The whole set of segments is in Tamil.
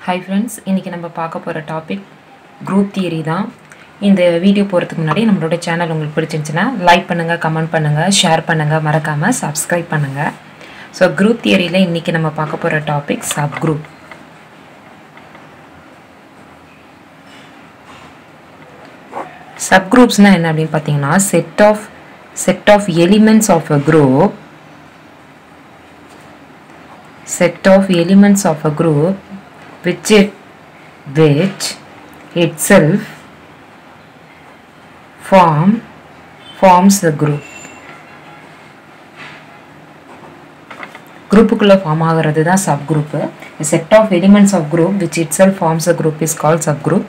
Hi friends, இன்னைக்கு நம்ம பார்க்க போற டாபிக் group theory தான். இந்த வீடியோ போறதுக்கு முன்னாடி நம்மளோட சேனல் உங்களுக்கு பிடிச்சிருந்துச்சுனா லைக் பண்ணுங்க, கமெண்ட் பண்ணுங்க, ஷேர் பண்ணுங்க, மறக்காம Subscribe பண்ணுங்க. So group theoryல இன்னைக்கு நம்ம பார்க்க போற டாபிக் subgroup. Subgroupsனா என்ன அப்படினு பாத்தீங்கன்னா set of elements of a group which itself forms the group. Groupக்குள்ள form ஆகிறது தான் subgroup. A set of elements of group which itself forms a group is called subgroup.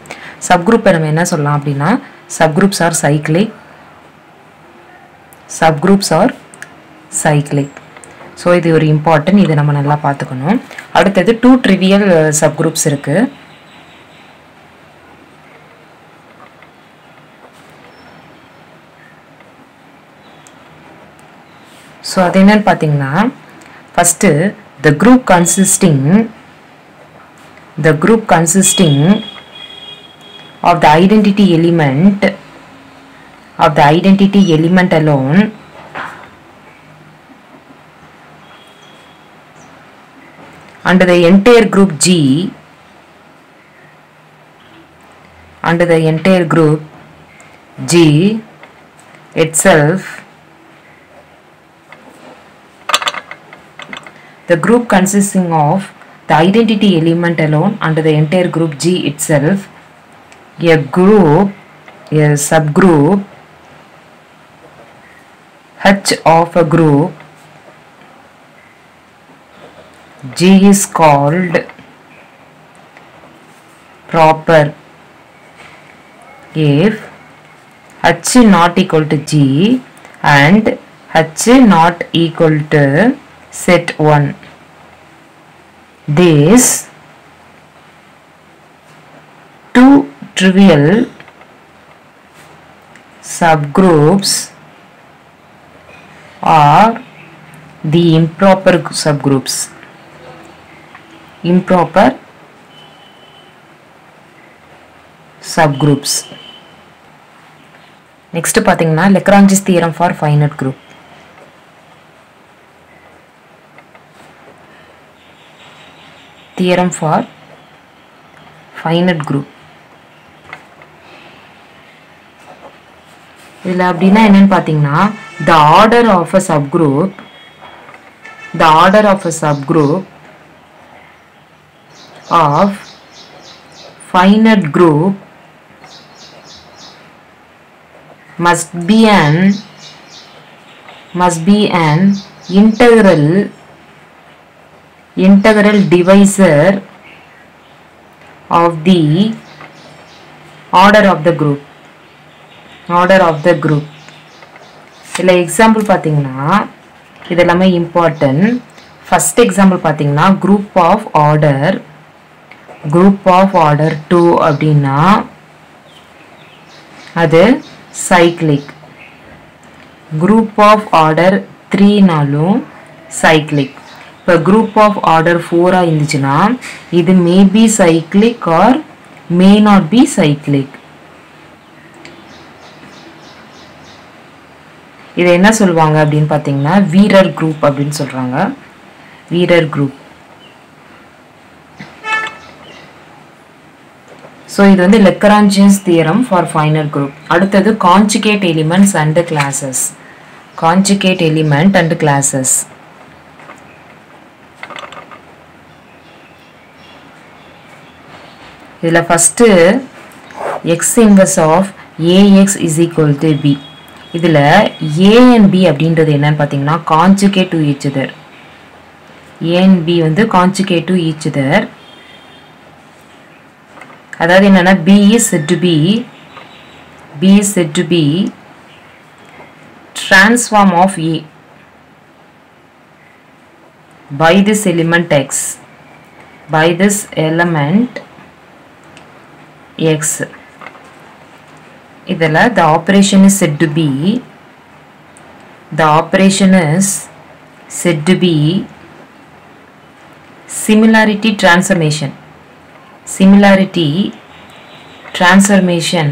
Subgroup நம்ம என்ன சொல்லலாம் அப்படின்னா subgroups are cyclic. So இது ஒரு important, இதை நம்ம நல்லா பார்த்துக்கணும். அடுத்தது 2 trivial subgroups இருக்கு. So அது என்னன்னு பார்த்தீங்கன்னா first the group consisting of the identity element alone under the entire group G itself. The group consisting of the identity element alone under the entire group G itself, a subgroup H of a group G is called proper if H not equal to G and H not equal to set 1. These two trivial subgroups are the improper subgroups. Next பாத்தீங்கன்னா Lagrange's theorem for finite group. Theorem for finite group. இதுல அப்படின்னா என்னன்னு பாத்தீங்கன்னா the order of a subgroup of finite group must be an integral divisor of the order of the group. இதுல எக்ஸாம்பிள் பாத்தீங்கன்னா இது எல்லாமே இம்பார்ட்டன்ட். ஃபர்ஸ்ட் எக்ஸாம்பிள் பாத்தீங்கன்னா group of order 2 அப்படின்னா அது cyclic. group of order 3 நாலும் cyclic. இப்போ group of order 4 இருந்துச்சுன்னா இது may be cyclic or may not be cyclic. இதை என்ன சொல்லுவாங்க அப்படின்னு பார்த்தீங்கன்னா வீரர் குரூப் அப்படின்னு சொல்றாங்க. வீரர் குரூப். ஸோ இது வந்து Lagrange's theorem for finite group. அடுத்தது conjugate elements and classes. இதில் first x inverse of ax is equal to b. இதில் a and b அப்படின்றது என்னன்னு பார்த்தீங்கன்னா conjugate to each other. a and b வந்து conjugate to each other. அதாவது என்னன்னா b is said to be transform of a by this element x. இதில் the operation is said to be similarity transformation. similarity transformation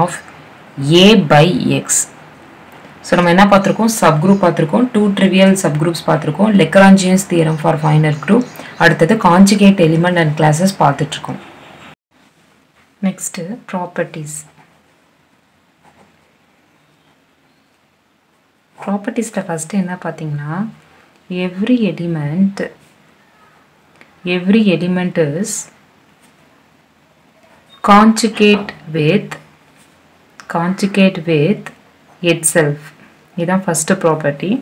of A by X. So நம்ம என்ன பார்த்திருக்கோம், சப்குரூப் பார்த்திருக்கோம், 2 trivial subgroups பார்த்திருக்கோம், Lagrangian's theorem for finite group, அடுத்தது conjugate element and classes பார்த்துட்டு இருக்கோம். Next properties. Propertiesல first என்ன பார்த்தீங்கன்னா, every element is conjugate with itself. இதான் first property.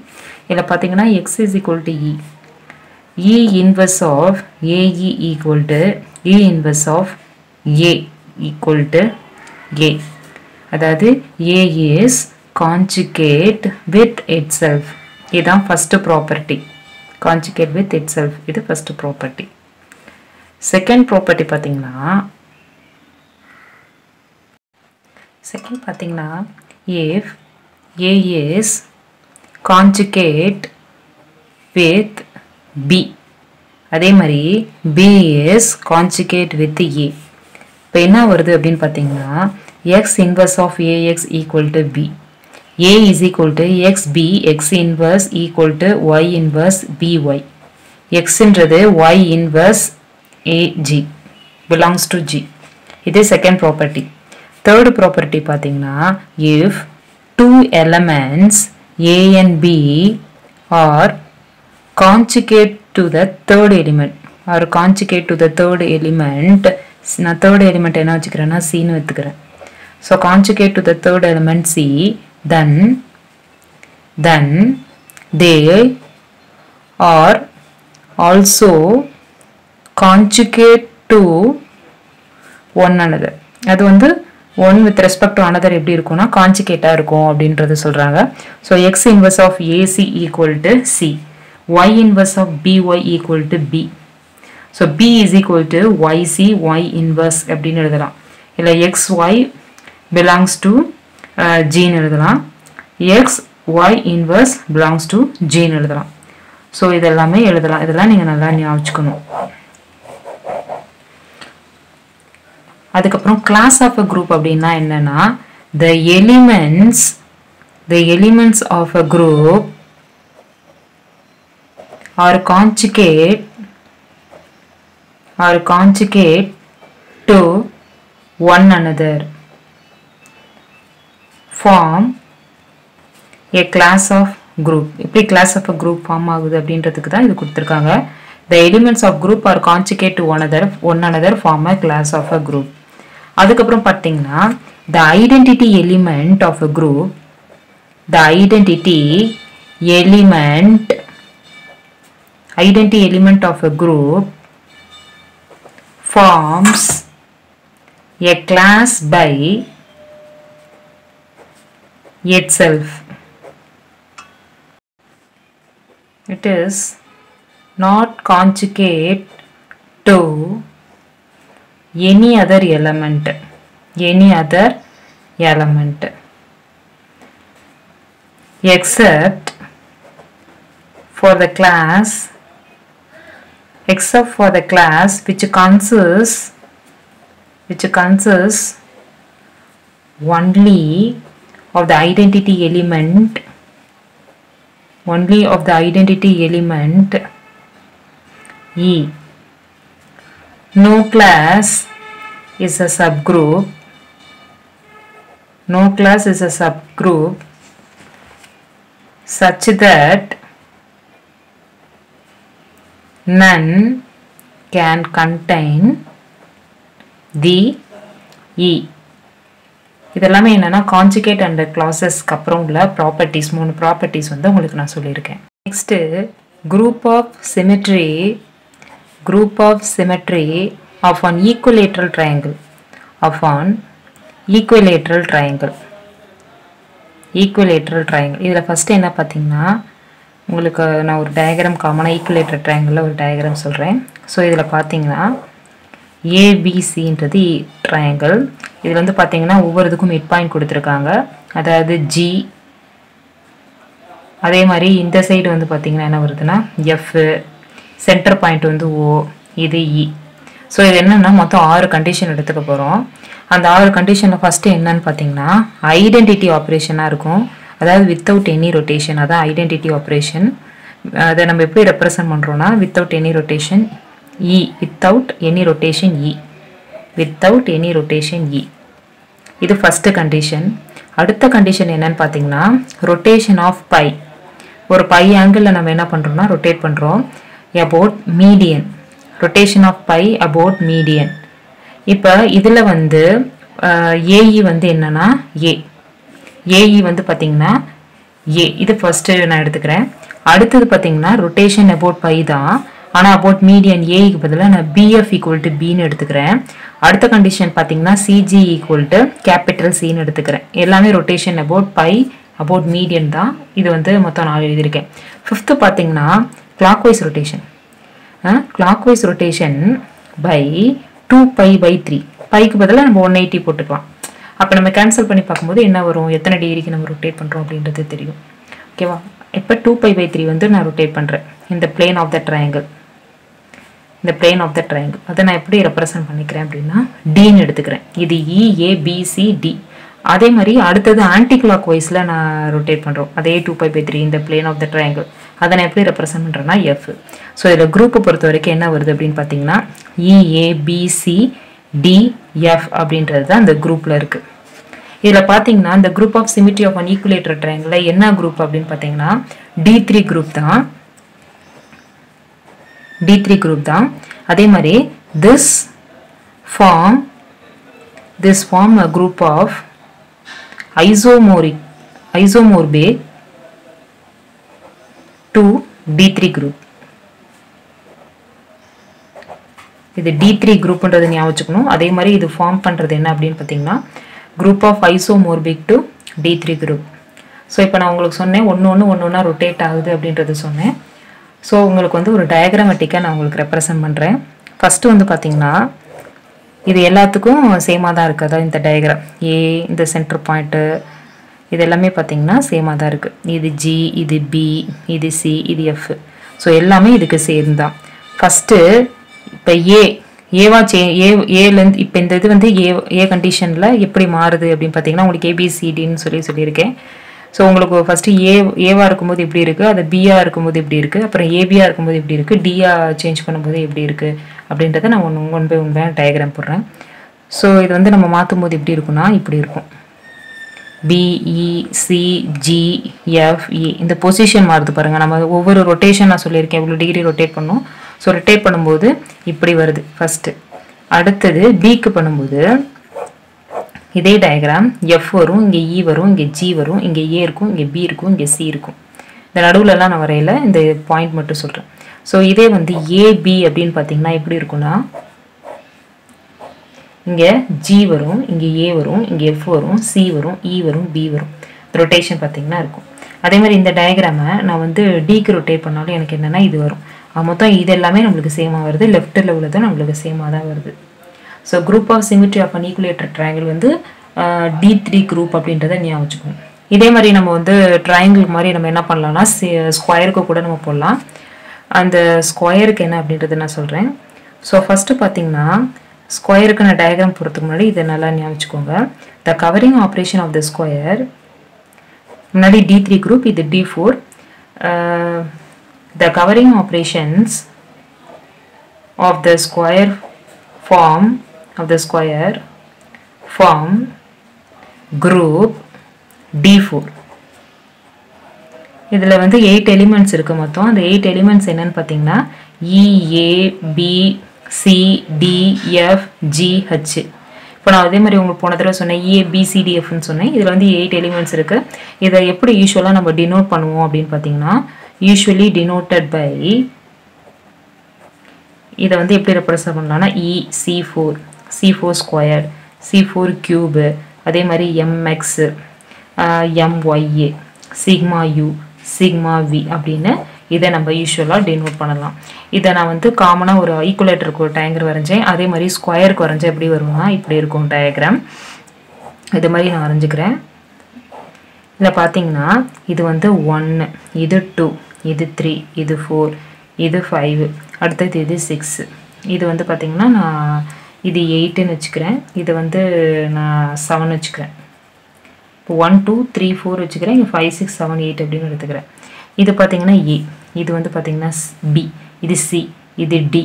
இதில் பார்த்தீங்கன்னா x is equal to e. E inverse of AE equal to E inverse of A equal to A. அதாவது A is conjugate with itself. இதான் first property. Conjugate with itself. இது first property. Second property பார்த்தீங்கன்னா if A is conjugate with B, அதே மாதிரி B is conjugate with A. இப்போ என்ன வருது அப்படின்னு பார்த்தீங்கன்னா x inverse of AX equal to B. A is equal to XB, X inverse equal to Y inverse BY. X என்றது Y inverse AG belongs to G. இது second property. Third property பார்த்தீங்கன்னா if two elements A and B are conjugate to the third element or conjugate to the third element, நான் third element என்ன வச்சுக்கிறேன்னா C ன்னு எடுத்துக்கிறேன். So conjugate to the third element C, then they are also conjugate to one another. அது வந்து one with respect to another எப்படி இருக்கும்னா கான்ஜுகேட்டா இருக்கும் அப்படின்றது சொல்றாங்க. So x inverse of AC equal to C, y inverse of BY equal to B. So B is equal to YC y inverse அப்படின்னு எழுதலாம். இல்ல XY belongs to G ன்னு எழுதலாம். X y inverse belongs to G ன்னு எழுதலாம். So இதெல்லாமே எழுதலாம். இதெல்லாம் நீங்க நல்லா ஞாபகம் வச்சுக்கணும். அதுக்கப்புறம் class of a group அப்படின்னா என்னன்னா the elements of a group are conjugate to one another, form a class of group. இப்படி class of a group form ஆகுது அப்படின்றதுக்கு தான் இது கொடுத்திருக்காங்க. The elements of group are conjugate to one another form a class of a group. அதுக்கப்புறம் பார்த்தீங்கன்னா the identity element of a group of a group forms a class by itself. It is not conjugate to any other element except for the class which consists only of the identity element E. No class is a subgroup such that none can contain the E. இதெல்லாமே என்னன்னா கான்ஜுகேட் அண்ட் கிளாஸஸ்க்கு அப்புறம் உள்ள ப்ராப்பர்ட்டிஸ் 3 ப்ராப்பர்ட்டிஸ் வந்து உங்களுக்கு நான் சொல்லியிருக்கேன். Next group of symmetry of an equilateral triangle. இதில் ஃபஸ்ட்டு என்ன பார்த்தீங்கன்னா உங்களுக்கு நான் ஒரு டயக்ராம் காமனாக ஈக்குவலேட்டர் ட்ரையாங்கிளில் ஒரு டயக்ராம் சொல்கிறேன். ஸோ இதில் பார்த்தீங்கன்னா ஏபிசின்றது ட்ரையாங்கிள். இதில் வந்து பார்த்தீங்கன்னா ஒவ்வொரு இதுக்கும் மிட் பாயிண்ட் கொடுத்துருக்காங்க. அதாவது அதே மாதிரி இந்த சைடு வந்து பார்த்திங்கன்னா என்ன வருதுன்னா எஃப், சென்டர் பாயிண்ட் வந்து ஓ, இது இ. ஸோ இது என்னென்னா மொத்தம் 6 கண்டிஷன் எடுத்துக்க போகிறோம். அந்த 6 கண்டிஷனில் ஃபஸ்ட்டு என்னன்னு பார்த்தீங்கன்னா ஐடென்டிட்டி ஆப்ரேஷனாக இருக்கும். அதாவது வித்தவுட் எனி ரொட்டேஷன், அதான் ஐடென்டிட்டி ஆப்ரேஷன். அதை நம்ம எப்படி ரெப்ரசன்ட் பண்ணுறோன்னா without any rotation E, without any rotation E, without any rotation E. இது ஃபஸ்ட்டு கண்டிஷன். அடுத்த கண்டிஷன் என்னன்னு பார்த்தீங்கன்னா ரொட்டேஷன் ஆஃப் பை. ஒரு பை ஆங்கிளில் நம்ம என்ன பண்ணுறோம்னா ரொட்டேட் பண்ணுறோம் about median. Rotation of pi about median. இப்போ இதில் வந்து ஏஇ வந்து என்னன்னா ஏ, ஏஇ வந்து பார்த்தீங்கன்னா ஏ, இது ஃபஸ்ட்டு நான் எடுத்துக்கிறேன். அடுத்தது பார்த்தீங்கன்னா ரொட்டேஷன் அபவுட் பை தான், ஆனால் அபவுட் மீடியன் ஏக்கு பதிலாக நான் பிஎஃப் ஈக்குவல் டு பின்னு எடுத்துக்கிறேன். அடுத்த கண்டிஷன் பார்த்தீங்கன்னா சிஜி ஈக்குவல் டு கேபிட்டல் சின்னு எடுத்துக்கிறேன். எல்லாமே rotation about pi about median தான். இது வந்து மொத்தம் 4 எழுதியிருக்கேன். ஃபிஃப்த்து பார்த்தீங்கன்னா clockwise rotation. Clockwise rotation by 2π/3. பைக்கு பதிலாக நம்ம 180 போட்டுக்கலாம். அப்போ நம்ம கேன்சல் பண்ணி பார்க்கும்போது என்ன வரும், எத்தனை டிகிரிக்கு நம்ம ரொட்டேட் பண்ணுறோம் அப்படின்றது தெரியும். ஓகேவா? இப்போ 2π/3 வந்து நான் ரொட்டேட் பண்ணுறேன் இந்த பிளேன் ஆஃப் த ட்ரையாங்கிள். இந்த பிளேன் ஆஃப் த ட்ரையாங்கிள் அதை நான் எப்படி ரெப்ரசன்ட் பண்ணிக்கிறேன் அப்படின்னா டின்னு எடுத்துக்கிறேன். இது EABCD. அதே மாதிரி அடுத்தது ஆன்டி கிளாக் வைஸில் நான் ரொட்டேட் பண்ணுறோம். அதே 2π/3 இந்த பிளேன் ஆஃப் த ட்ரையாங்கிள். அதை நான் எப்படி ரெப்ரசன்ட் பண்ணுறேன்னா எஃப். ஸோ இதில் குரூப்பை பொறுத்த வரைக்கும் என்ன வருது அப்படின்னு பார்த்தீங்கன்னா EABCDF அப்படின்றது தான் இந்த குரூப்பில் இருக்குது. இதில் பார்த்தீங்கன்னா இந்த group of symmetry of an equilateral triangle என்ன குரூப் அப்படின்னு பார்த்தீங்கன்னா D3 குரூப் தான். D3 குரூப் தான். அதே மாதிரி this form a group of isomorphic to D3 group. இது D3 குரூப்ன்றது ஞாபகம் வச்சுக்கணும். அதே மாதிரி இது ஃபார்ம் பண்ணுறது என்ன அப்படின்னு பார்த்தீங்கன்னா group of isomorphic to D3 group. So இப்போ நான் உங்களுக்கு சொன்னேன் ஒன்று ரொட்டேட் ஆகுது அப்படின்றது சொன்னேன். ஸோ உங்களுக்கு வந்து ஒரு டயக்ராமேட்டிக்காக நான் உங்களுக்கு ரெப்ரசன்ட் பண்ணுறேன். ஃபஸ்ட்டு வந்து பார்த்தீங்கன்னா இது எல்லாத்துக்கும் சேமாக தான் இருக்குது. அதாவது இந்த டயக்ராம் ஏ, இந்த சென்டர் பாயிண்ட்டு, இது எல்லாமே பார்த்தீங்கன்னா சேமாக தான் இருக்குது. இது ஜி, இது பி, இது சி, இது எஃப். ஸோ எல்லாமே இதுக்கு சேம் தான். ஃபஸ்ட்டு இப்போ ஏவா ஏலேருந்து இப்போ இந்த இது வந்து ஏ கண்டிஷனில் எப்படி மாறுது அப்படின்னு பார்த்தீங்கன்னா உங்களுக்கு ஏபிசிடின்னு சொல்லியிருக்கேன். ஸோ உங்களுக்கு ஃபஸ்ட்டு ஏவா இருக்கும்போது எப்படி இருக்குது, அது பியாக இருக்கும்போது எப்படி இருக்குது, அப்புறம் ஏபியாக இருக்கும்போது எப்படி இருக்குது, டியாக சேஞ்ச் பண்ணும்போது எப்படி இருக்குது அப்படின்றத நான் ஒன் பை டயக்ராம் போடுறேன். ஸோ இது வந்து நம்ம மாற்றும் போது எப்படி இருக்குன்னா இப்படி இருக்கும். BECGFE இந்த பொசிஷன் மாறுது பாருங்கள். நம்ம ஒவ்வொரு ரொட்டேஷன் நான் சொல்லியிருக்கேன் இவ்வளோ டிகிரி ரொட்டேட் பண்ணோம். ஸோ ரொட்டேட் பண்ணும்போது இப்படி வருது ஃபஸ்ட்டு. அடுத்தது பிக்கு பண்ணும்போது இதே டயக்ராம் எஃப் வரும், இங்கே இ வரும், இங்கே ஜி வரும், இங்கே ஏ இருக்கும், இங்கே பி இருக்கும், இங்கே சி இருக்கும். இந்த நடுவுலலாம் நான் வரையில இந்த பாயிண்ட் மட்டும் சொல்கிறேன். ஸோ இதே வந்து ஏபி அப்படின்னு பார்த்தீங்கன்னா எப்படி இருக்குன்னா இங்கே ஜி வரும், இங்கே ஏ வரும், இங்கே எஃப் வரும், சி வரும், இ வரும், பி வரும். ரொட்டேஷன் பார்த்தீங்கன்னா இருக்கும். அதே மாதிரி இந்த டயக்ராமை நான் வந்து டிக்கு ரொட்டேட் பண்ணாலும் எனக்கு என்னென்னா இது வரும். மொத்தம் இது எல்லாமே நம்மளுக்கு சேமாக வருது. லெஃப்ட்டில் உள்ளதும் நம்மளுக்கு சேமாக தான் வருது. So group of symmetry of an equilateral triangle வந்து D3 குரூப் அப்படின்றத ஞாபகம் வச்சுக்கணும். இதே மாதிரி நம்ம வந்து ட்ரையாங்கிள் மாதிரி நம்ம என்ன பண்ணலாம்னா ஸ்கொயருக்கு கூட நம்ம போடலாம். அந்த ஸ்கொயருக்கு என்ன அப்படின்றத நான் சொல்கிறேன். ஸோ ஃபஸ்ட்டு பார்த்தீங்கன்னா ஸ்கொயருக்கு நான் டயக்ராம் போகிறதுக்கு முன்னாடி இதை நல்லா ஞாபகம் வச்சுக்கோங்க. The covering operation of the square முன்னாடி D3 குரூப், இது D4. The covering operations of the square form group D4. இதில் வந்து 8 எலிமெண்ட்ஸ் இருக்குது மொத்தம். அந்த 8 எலிமெண்ட்ஸ் என்னன்னு பார்த்தீங்கன்னா EABCDFGH. இப்போ நான் அதே மாதிரி உங்களுக்கு போன தடவை சொன்னேன் EABCDFன்னு சொன்னேன். இதில் வந்து 8 எலிமெண்ட்ஸ் இருக்குது. இதை எப்படி யூஸ்வலாக நம்ம டினோட் பண்ணுவோம் அப்படின்னு பார்த்தீங்கன்னா usually denoted by இதை வந்து எப்படி ரெப்ரசன்ட் பண்ணலாம்னா C4 ஸ்கொயர், C4 கியூபு, அதே மாதிரி MX, MYA, sigma U, sigma V அப்படின்னு இதை நம்ம யூஸ்வலாக டினோட் பண்ணலாம். இதை நான் வந்து காமனாக ஒரு ஈக்குவலேட்டருக்கு ஒரு டயக்ராம் வரைஞ்சேன். அதே மாதிரி ஸ்கொயருக்கு வரைஞ்சேன். எப்படி வரும்னா இப்படி இருக்கும் டயக்ராம். இது மாதிரி நான் வரைஞ்சிக்கிறேன். இதில் பார்த்தீங்கன்னா இது வந்து 1, இது 2, இது 3, இது 4, இது 5, அடுத்தது இது 6. இது வந்து பார்த்தீங்கன்னா நான் இது 8ன்னு வச்சுக்கிறேன், இது வந்து நான் 7 வச்சுக்கிறேன். இப்போ 1 2 3 4 வச்சுக்கிறேன், இங்கே 5 6 7 8 அப்படின்னு எடுத்துக்கிறேன். இது பார்த்தீங்கன்னா ஏ, இது வந்து பார்த்தீங்கன்னா பி, இது சி, இது டி,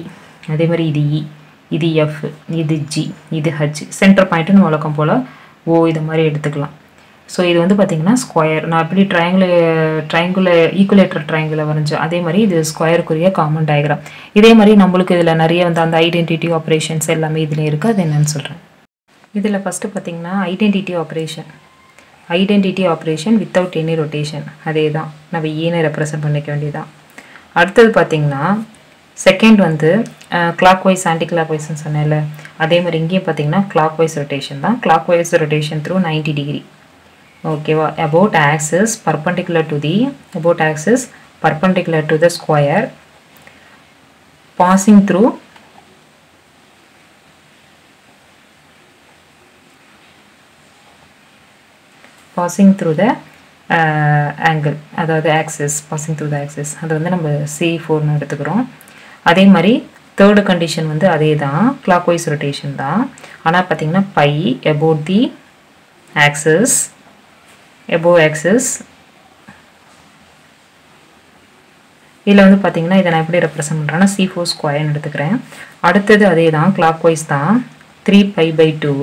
அதே மாதிரி இது இ, இது எஃப், இது ஜி, இது ஹச். சென்டர் பாயிண்ட்டுன்னு வழக்கம் போல் ஓ இது மாதிரி எடுத்துக்கலாம். ஸோ இது வந்து பார்த்தீங்கன்னா ஸ்கொயர். நான் எப்படி ட்ரைங்குலர் ஈக்குவலேட்டர் ட்ரைங்குலர் வரைஞ்சோம் அதே மாதிரி இது ஸ்கொயருக்குரிய காமன் டயக்ராம். இதே மாதிரி நம்மளுக்கு இதில் நிறைய வந்து அந்த ஐடென்டிட்டி ஆப்ரேஷன்ஸ் எல்லாமே இதில் இருக்குது. அது என்னன்னு சொல்கிறேன். இதில் ஃபஸ்ட்டு பார்த்தீங்கன்னா identity operation without any rotation. அதே தான் நம்ம ஏனை ரெப்ரசன்ட் பண்ணிக்க வேண்டியதான். அடுத்தது பார்த்தீங்கன்னா செகண்ட் வந்து கிளாக் வைஸ் ஆன்டி கிளாக் வைஸ்ன்னு சொன்னேன்ல, அதே மாதிரி இங்கேயும் பார்த்தீங்கன்னா கிளாக் வைஸ் ரொட்டேஷன் தான். Clockwise rotation through 90 degree. ஓகேவா? about axis perpendicular to the square passing through the angle, அதாவது axis passing through the axis. அது வந்து நம்ம C4ன்னு எடுத்துக்கிறோம். அதே மாதிரி தேர்டு கண்டிஷன் வந்து அதே தான், clockwise ரொட்டேஷன் தான். ஆனால் பார்த்தீங்கன்னா by about the axis, above axis. இதில் வந்து பார்த்தீங்கன்னா இதை நான் எப்படி ரெப்ரசன்ட் பண்ணுறேன்னா C4 ஸ்கொயர்னு எடுத்துக்கிறேன். அடுத்தது அதே தான், clockwise தான், 3π/2.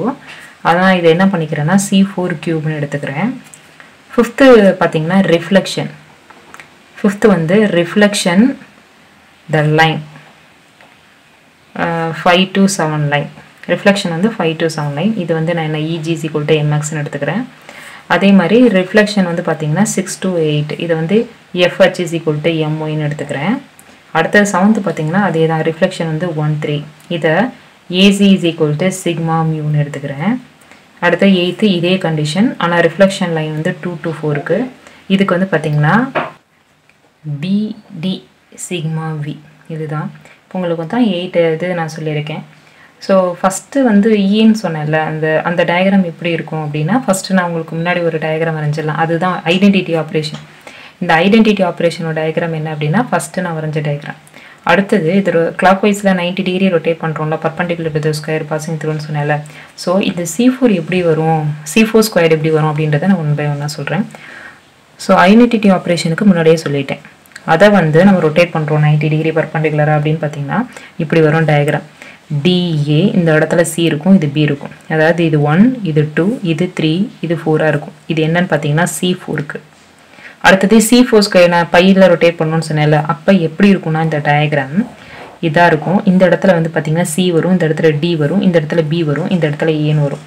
அதான் இதை என்ன பண்ணிக்கிறேன்னா C4 கியூப்னு எடுத்துக்கிறேன். ஃபிஃப்த்து பார்த்தீங்கன்னா ரிஃப்ளெக்ஷன். ஃபிஃப்த்து வந்து reflection the line 5 to 7 line. Reflection வந்து 5 to 7 லைன். இது வந்து நான் என்ன EG = MXன்னு எடுத்துக்கிறேன். அதே மாதிரி ரிஃப்ளெக்ஷன் வந்து பார்த்தீங்கன்னா 6 to 8. இதை வந்து FH = MYன்னு எடுத்துக்கிறேன். அடுத்தது செவன்த்து பார்த்தீங்கன்னா அதே தான், ரிஃப்ளெக்ஷன் வந்து 1 3. இதை AC = σμன்னு எடுத்துக்கிறேன். அடுத்த எயித்து இதே கண்டிஷன், ஆனால் ரிஃப்ளெக்ஷன் லைன் வந்து 2 to 4க்கு. இதுக்கு வந்து பார்த்தீங்கன்னா BD σV. இதுதான் இப்போ உங்களுக்கு தான் 8 இது நான் சொல்லியிருக்கேன். ஸோ ஃபஸ்ட்டு வந்து ஈன்னு சொன்னேன்ல, அந்த டயக்ராம் எப்படி இருக்கும் அப்படின்னா, ஃபஸ்ட்டு நான் உங்களுக்கு முன்னாடி ஒரு டயக்ராம் வரைஞ்சிடலாம். அதுதான் ஐடென்டிட்டி ஆப்ரேஷன். இந்த ஐடென்டிட்டி ஆப்ரேஷனோட டயக்ராம் என்ன அப்படின்னா ஃபஸ்ட்டு நான் வரைஞ்ச டயக்ராம். அடுத்தது இது கிளாக் வைஸில் 90 டிகிரி ரொட்டேட் பண்ணுறோம்ல, perpendicular to the square passing த்ரூன்னு சொன்னேன்ல. ஸோ இந்த C4 எப்படி வரும், C4 ஸ்கொயர் எப்படி வரும் அப்படின்றத நான் 1 by 1 சொல்கிறேன். ஸோ ஐடென்டிட்டி ஆப்ரேஷனுக்கு முன்னாடியே சொல்லிட்டேன். அதை வந்து நம்ம ரொட்டேட் பண்ணுறோம் 90 டிகிரி பர்பண்டிகுலராக அப்படின்னு பார்த்தீங்கன்னா இப்படி வரும் டயக்ராம். DA இந்த இடத்துல C இருக்கும், இது B இருக்கும். அதாவது இது 1, இது 2, இது 3, இது 4 இருக்கும். இது என்னன்னு பார்த்தீங்கன்னா C4க்கு. அடுத்தது C4 ஸ்கொயர் நான் பையில் ரொட்டேட் பண்ணணும்னு சொன்னேன்ல, அப்போ எப்படி இருக்கும்னா இந்த டயக்ராம் இதாக இருக்கும். இந்த இடத்துல வந்து பார்த்தீங்கன்னா C வரும், இந்த இடத்துல D வரும், இந்த இடத்துல B வரும், இந்த இடத்துல Aன்னு வரும்.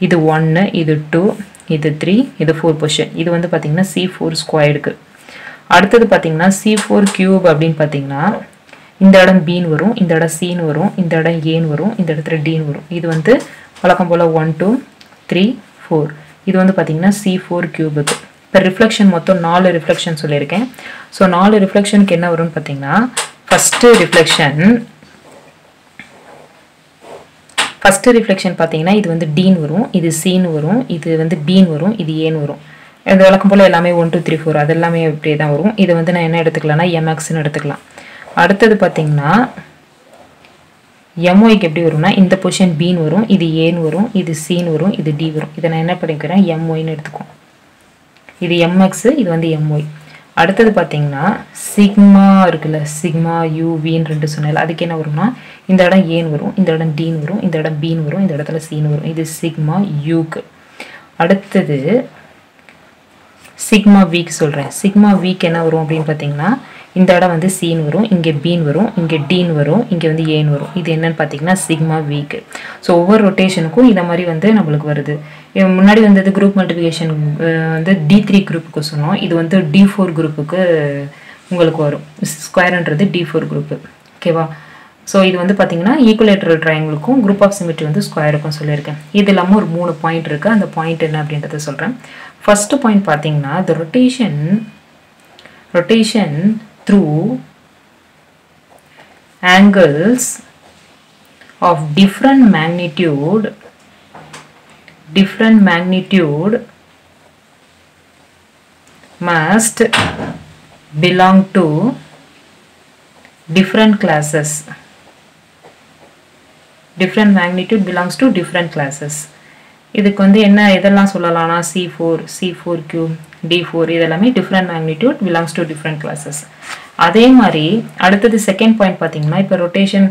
இது 1, இது 2, இது 3, இது 4 பொசிஷன். இது வந்து பார்த்தீங்கன்னா C4 ஸ்கொயர்டுக்கு. அடுத்தது பார்த்தீங்கன்னா C4 கியூப் அப்படின்னு பார்த்தீங்கன்னா இந்த இடம் Bன்னு வரும், இந்த இடம் Cன்னு வரும், இந்த இடம் Aன்னு வரும், இந்த இடத்துல Dன்னு வரும். இது வந்து வழக்கம் போல் 1 2 3 4. இது வந்து பார்த்தீங்கன்னா C4 கியூபுக்கு. இப்போ ரிஃப்ளெக்ஷன் மொத்தம் 4 ரிஃப்ளெக்ஷன் சொல்லியிருக்கேன். ஸோ 4 ரிஃப்ளெக்ஷனுக்கு என்ன வரும்னு பார்த்தீங்கன்னா ஃபஸ்ட்டு ரிஃப்ளெக்ஷன் பார்த்தீங்கன்னா இது வந்து Dன்னு வரும், இது Cன்னு வரும், இது வந்து Bன்னு வரும், இது Aன்னு வரும். இது வழக்கம் போல் எல்லாமே 1 2 3 4 அது எல்லாமே இப்படியே தான் வரும். இது வந்து நான் என்ன எடுத்துக்கலாம்னா MXன்னு எடுத்துக்கலாம். அடுத்தது பார்த்தீங்கன்னா MYக்கு எப்படி வரும்னா இந்த பொசிஷன் Bன்னு வரும், இது Aன்னு வரும், இது Cன்னு வரும், இது D வரும். இதை நான் என்ன பண்ணிக்கிறேன் MYன்னு எடுத்துக்குவோம். இது MX, இது வந்து MY. அடுத்தது பார்த்தீங்கன்னா சிக்மா இருக்குல்ல, சிக்மா UVன்னு 2 சொன்னால அதுக்கு என்ன வரும்னா இந்த இடம் Aன்னு வரும், இந்த இடம் Dன்னு வரும், இந்த இடம் Bன்னு வரும், இந்த இடத்துல Cன்னு வரும். இது சிக்மா Uக்கு. அடுத்தது சிக்மா Vக்கு சொல்கிறேன். சிக்மா Vக்கு என்ன வரும் அப்படின்னு பார்த்தீங்கன்னா இந்த இடம் வந்து Cன்னு வரும், இங்கே Bன்னு வரும், இங்கே Dன்னு வரும், இங்கே வந்து Aன்னு வரும். இது என்னன்னு பார்த்தீங்கன்னா சிக்மா Vக்கு. ஸோ ஒவ்வொரு ரொட்டேஷனுக்கும் இந்த மாதிரி வந்து நம்மளுக்கு வருது. முன்னாடி வந்தது குரூப் மல்டிபிகேஷன் வந்து D3 குரூப்புக்கு சொன்னோம். இது வந்து D4 குரூப்புக்கு உங்களுக்கு வரும். ஸ்கொயர்ன்றது D4 குரூப்பு. ஓகேவா? ஸோ இது வந்து பார்த்தீங்கன்னா ஈக்குவலேட்டரல் ட்ரையாங்கிளுக்கும் குரூப் ஆஃப் சிமெட்ரி வந்து ஸ்கொயருக்கும் சொல்லியிருக்கேன். இது இல்லாமல் ஒரு 3 பாயிண்ட் இருக்குது. அந்த பாயிண்ட் என்ன அப்படின்றத சொல்கிறேன். ஃபஸ்ட்டு பாயிண்ட் பார்த்தீங்கன்னா the rotation through angles of different magnitude must belong to different classes. Different magnitude belongs to different classes. இதுக்கு வந்து என்ன இதெல்லாம் சொல்லலாம்னா C4, C4Q, D4 இதெல்லாமே different magnitude belongs to different classes. அதே மாதிரி அடுத்தது செகண்ட் பாயிண்ட் பார்த்தீங்கன்னா இப்போ ரொட்டேஷன்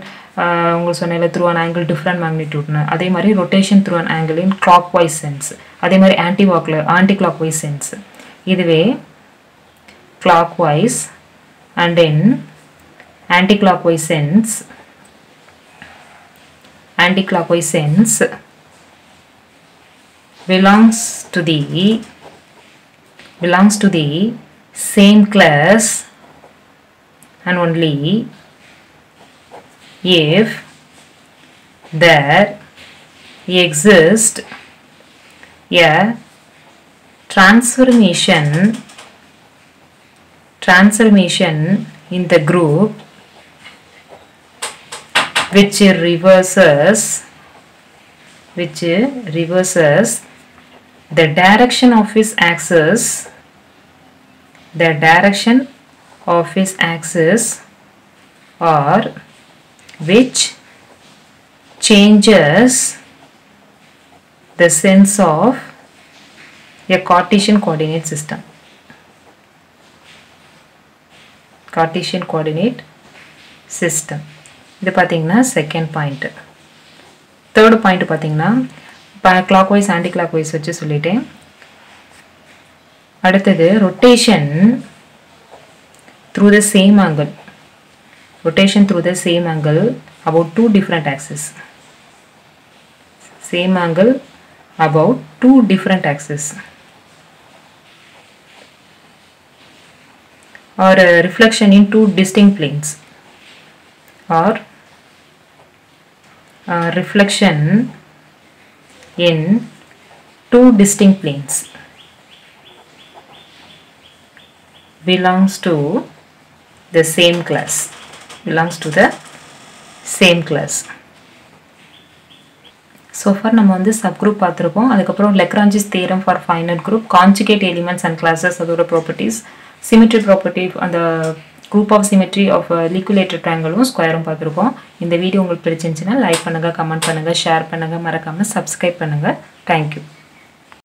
உங்களுக்கு சொன்னேன்ல த்ரூ அன் ஆங்கிள் டிஃப்ரெண்ட் மேக்னிடியூட்னு அதே மாதிரி rotation through an angle in clock wise sense அதே மாதிரி ஆன்டி கிளாக் வைஸ் சென்ஸ் இதுவே clockwise and in anti clock wise sense belongs to the same class and only if there exists a transformation in the group which reverses the direction of its axis or which changes the sense of a Cartesian coordinate system. இது பார்த்தீங்கன்னா செகண்ட் பாயிண்ட். தேர்ட் பாயிண்ட் பார்த்தீங்கன்னா clockwise anti clock wise வச்சு சொல்லிட்டேன். அடுத்தது rotation through the same angle about two different axes. Same angle about two different axes. Or reflection in two distinct planes. Or reflection in two distinct planes belongs to the same class. So far நம்ம வந்து subgroup பார்த்திருக்கோம். அதுக்கப்புறம் Lagrange's theorem for finite group, conjugate elements and classes அதோட properties, symmetry property அந்த group of symmetry of equilateral triangle ஸ்கொயரும் பார்த்திருக்கோம். இந்த வீடியோ உங்களுக்கு பிடிச்சிருந்துச்சுன்னா லைக் பண்ணுங்க, கமெண்ட் பண்ணுங்க, ஷேர் பண்ணுங்க, மறக்காம subscribe பண்ணுங்க. Thank you.